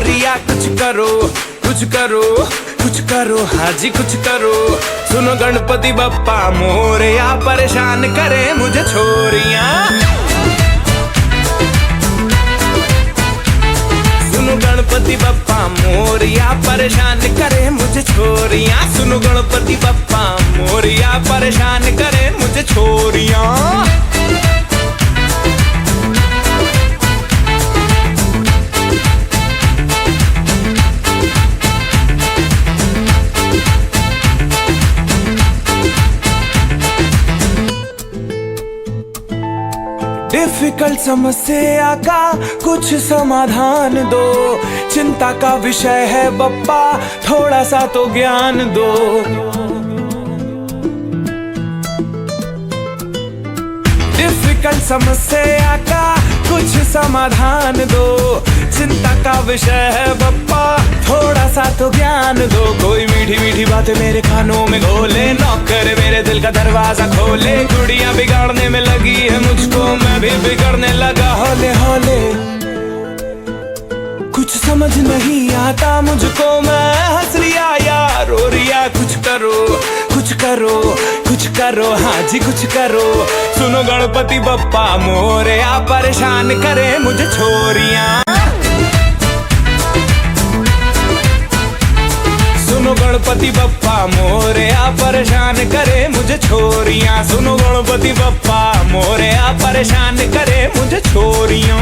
रिया कुछ करो, कुछ करो, कुछ करो, हाँ जी कुछ करो। सुनो गणपति बप्पा मोरया, परेशान करे मुझे छोरियां। सुनो गणपति बप्पा मोरया, परेशान करे मुझे छोरियां। सुनो गणपति बप्पा मोरया, परेशान करे मुझे छोरियां। डिफिकल्ट समस्या का कुछ समाधान दो, चिंता का विषय है बप्पा थोड़ा सा तो ज्ञान दो। डिफिकल्ट समस्या का कुछ समाधान दो, चिंता का विषय है बप्पा थोड़ा सा तो ज्ञान दो। कोई मीठी मीठी बातें मेरे कानों में घोले, नौकर मेरे दिल का दरवाजा खोले। गुड़िया बिगाड़ने में लगी है मुझको, मैं भी बिगड़ने लगा हौले हौले। कुछ समझ नहीं आता मुझको, मैं हंस रिया या रो रिया। कुछ करो, कुछ करो, कुछ करो, हाँ जी कुछ करो। सुनो गणपति बप्पा मोरया, परेशान करे मुझे छोरियां। सुनो गणपति बप्पा मोरया, परेशान करे मुझे छोरियां। सुनो गणपति बप्पा मोरया, परेशान करे मुझे छोरियों।